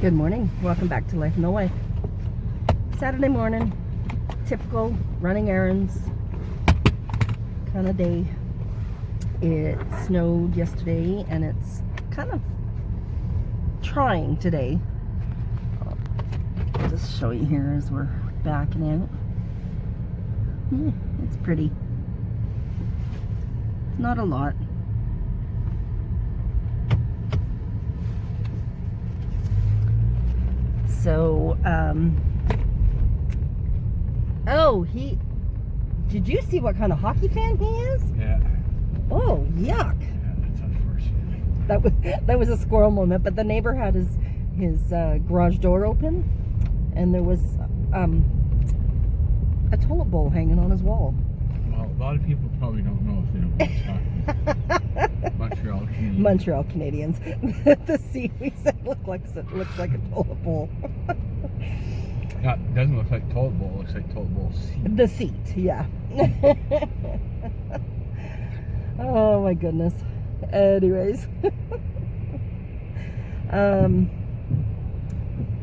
Good morning. Welcome back to Life in the Life. Saturday morning, typical running errands kind of day. It snowed yesterday and it's kind of trying today. I'll just show you here as we're backing out. It's pretty. Not a lot. So, did you see what kind of hockey fan he is? Yeah. Oh, yuck. Yeah, that's unfortunate. That was a squirrel moment, but the neighbor had his garage door open, and there was a toilet bowl hanging on his wall. Well, a lot of people probably don't know if they don't watch hockey. Montreal Canadiens. The seat we said looks like a toilet bowl. It doesn't look like toilet bowl. It looks like toilet bowl seat. The seat, yeah. Oh my goodness. Anyways,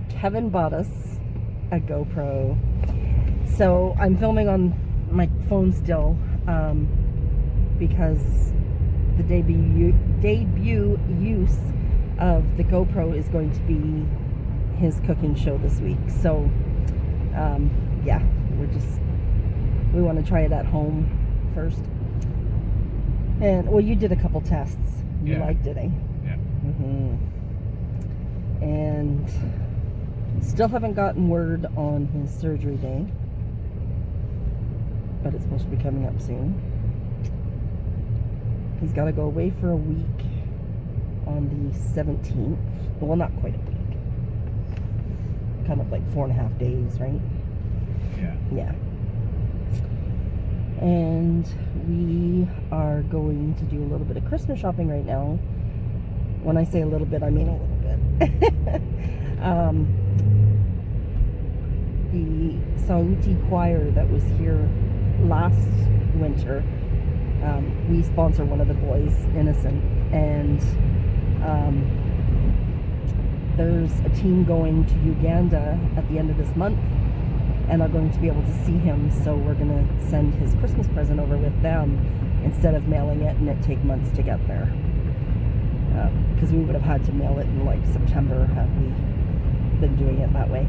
Kevin bought us a GoPro. So I'm filming on my phone still because the debut use of the GoPro is going to be his cooking show this week. So yeah, we want to try it at home first. And well, you did a couple tests. You liked it, eh? Yeah. And still haven't gotten word on his surgery day, but it's supposed to be coming up soon. He's got to go away for a week on the 17th. Well, not quite a week. Kind of like 4.5 days, right? Yeah. Yeah. And we are going to do a little bit of Christmas shopping right now. When I say a little bit, I mean a little bit. The Sauti choir that was here last winter, we sponsor one of the boys, Innocent, and there's a team going to Uganda at the end of this month and are going to be able to see him, so we're going to send his Christmas present over with them instead of mailing it and it take months to get there, because we would have had to mail it in like September had we been doing it that way.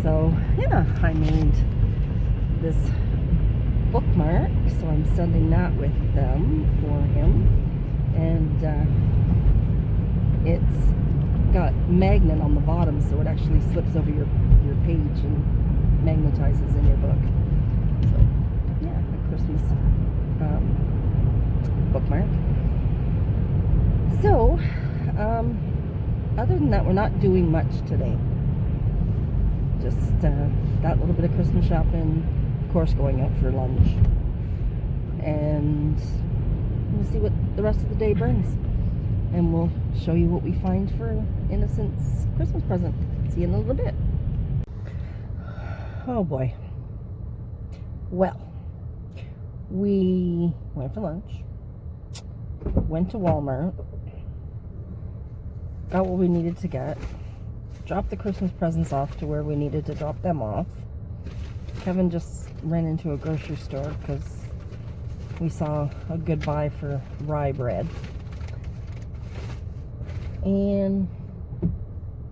So yeah, I made this bookmark, so I'm sending that with them for him, and it's got magnet on the bottom, so it actually slips over your page and magnetizes in your book. So yeah, a Christmas bookmark. So other than that, we're not doing much today. Just that little bit of Christmas shopping, of course going out for lunch, and we'll see what the rest of the day brings, and we'll show you what we find for Innocent's Christmas present. See you in a little bit. Oh boy. Well, we went for lunch, went to Walmart, got what we needed to get, dropped the Christmas presents off to where we needed to drop them off. Kevin just ran into a grocery store because we saw a good buy for rye bread. And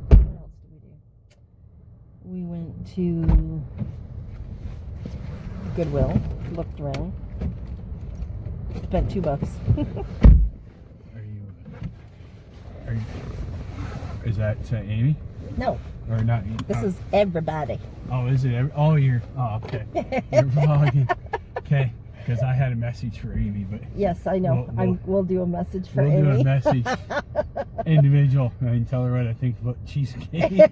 what else did we do? We went to Goodwill, looked around, spent $2. Is that Amy? No. Or not? This is everybody. Oh, is it? Okay. You're vlogging. Okay, because I had a message for Amy, but yes, I know. We'll do a message for Amy. Amy. We'll do a message, individual, and tell her what I think about cheesecake.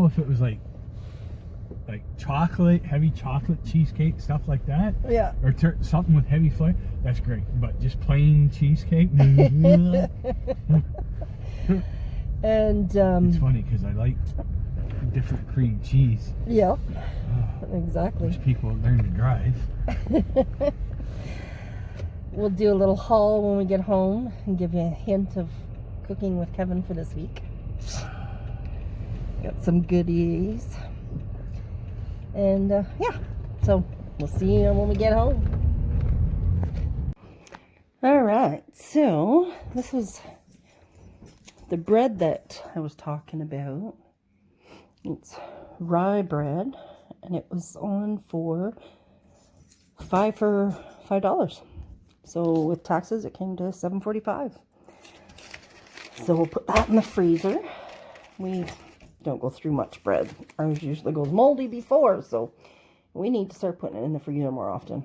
If it was like chocolate, heavy chocolate cheesecake, stuff like that. Yeah. Or something with heavy flavor, that's great. But just plain cheesecake. And it's funny because I like different cream cheese. Yeah. Exactly. There's people learn to drive. we'll do a little haul when we get home and give you a hint of cooking with Kevin for this week. Got some goodies. And yeah, so we'll see you when we get home. Alright, so this was the bread that I was talking about. It's rye bread, and it was on for $5. So with taxes, it came to $7.45. So we'll put that in the freezer. We don't go through much bread. Ours usually goes moldy before, so we need to start putting it in the freezer more often.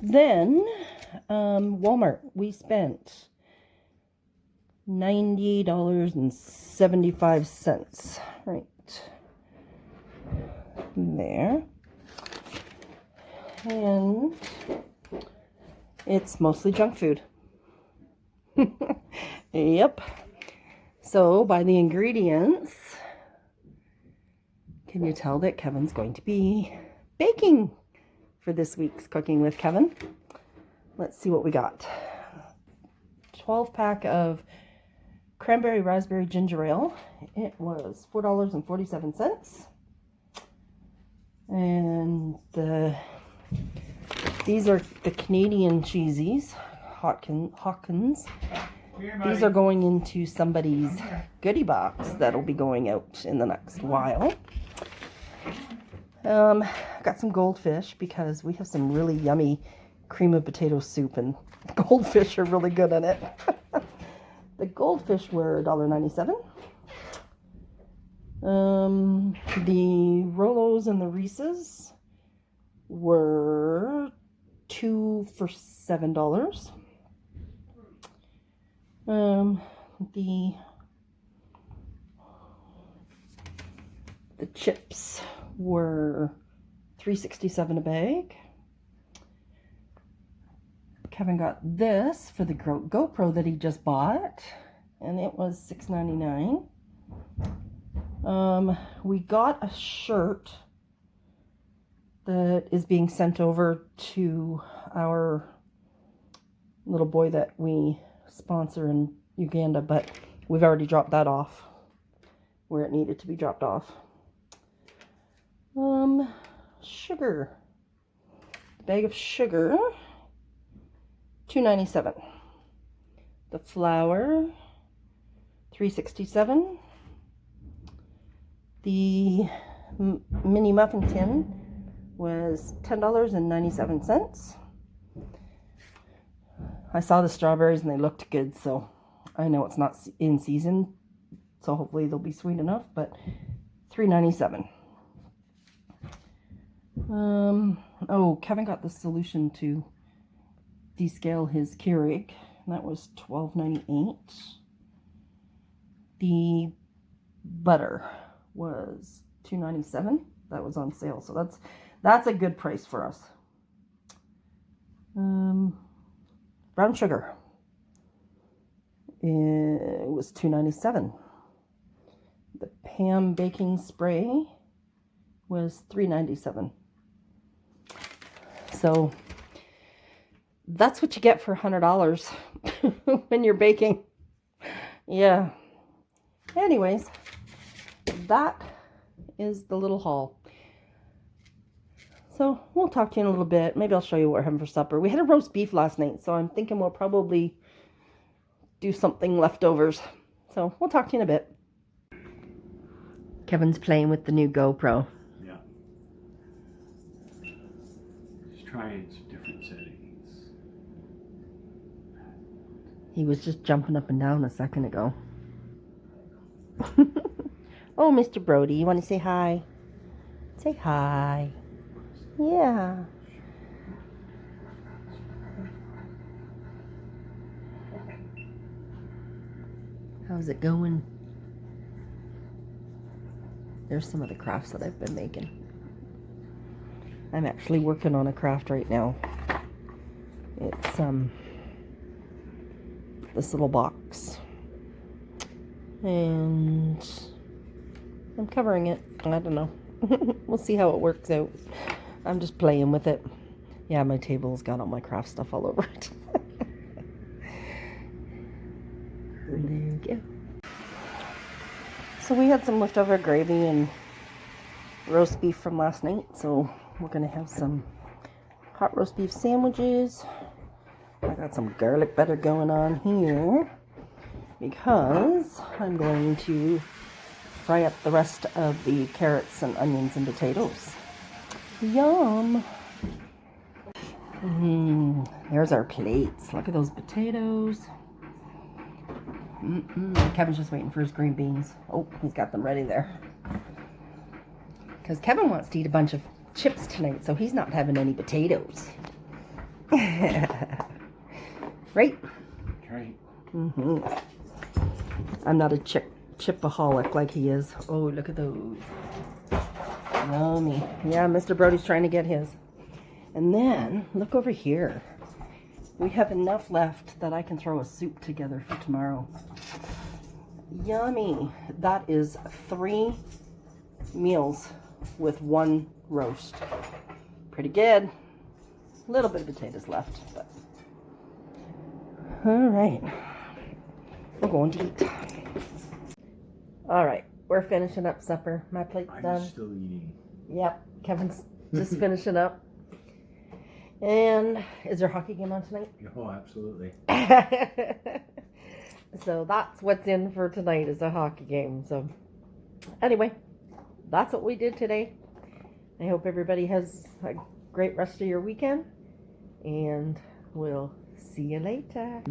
Then, Walmart, we spent $90.75 right there. And it's mostly junk food. Yep. So by the ingredients, can you tell that Kevin's going to be baking for this week's Cooking with Kevin? Let's see what we got. 12-pack of cranberry raspberry ginger ale. It was $4.47. And these are the Canadian cheesies, Hawkins. These are going into somebody's goodie box that'll be going out in the next while. Got some goldfish because we have some really yummy cream of potato soup, and goldfish are really good in it. The goldfish were $1.97. The Rolos and the Reese's were 2 for $7. The chips were $3.67 a bag. Kevin got this for the GoPro that he just bought, and it was $6.99. We got a shirt that is being sent over to our little boy that we sponsor in Uganda, but we've already dropped that off where it needed to be dropped off. Sugar. The bag of sugar, $2.97. The flour, $3.67. The mini muffin tin was $10.97. I saw the strawberries and they looked good, so I know it's not in season, so hopefully they'll be sweet enough, but $3.97. Oh, Kevin got the solution to descale his Keurig, and that was $12.98. The butter was $2.97. That was on sale, so that's a good price for us. Brown sugar, it was $2.97. The Pam baking spray was $3.97. So that's what you get for $100 when you're baking. Yeah. Anyways, that is the little haul. So we'll talk to you in a little bit. Maybe I'll show you what we're having for supper. We had a roast beef last night, so I'm thinking we'll probably do something leftovers. So we'll talk to you in a bit. Kevin's playing with the new GoPro. Yeah. Just trying some different settings. He was just jumping up and down a second ago. Oh, Mr. Brody, you want to say hi? Say hi. Yeah. How's it going? There's some of the crafts that I've been making. I'm actually working on a craft right now. It's this little box, and I'm covering it. I don't know. We'll see how it works out. I'm just playing with it. Yeah, my table's got all my craft stuff all over it. There you go. So we had some leftover gravy and roast beef from last night, so we're gonna have some hot roast beef sandwiches. I got some garlic butter going on here because I'm going to fry up the rest of the carrots and onions and potatoes. Yum! There's our plates. Look at those potatoes. Kevin's just waiting for his green beans. Oh, he's got them ready there. Because Kevin wants to eat a bunch of chips tonight, so he's not having any potatoes. Right? Right. I'm not a chipaholic like he is. Oh, look at those. Yummy. Yeah, Mr. Brody's trying to get his. And then, look over here. We have enough left that I can throw a soup together for tomorrow. Yummy. That is 3 meals with 1 roast. Pretty good. A little bit of potatoes left, but... Alright. We're going to eat. Alright, we're finishing up supper. My plate's done. I'm still eating. Yep, Kevin's just finishing up. And is there a hockey game on tonight? Oh, absolutely. So that's what's in for tonight, is a hockey game. So anyway, that's what we did today. I hope everybody has a great rest of your weekend, and we'll see you later.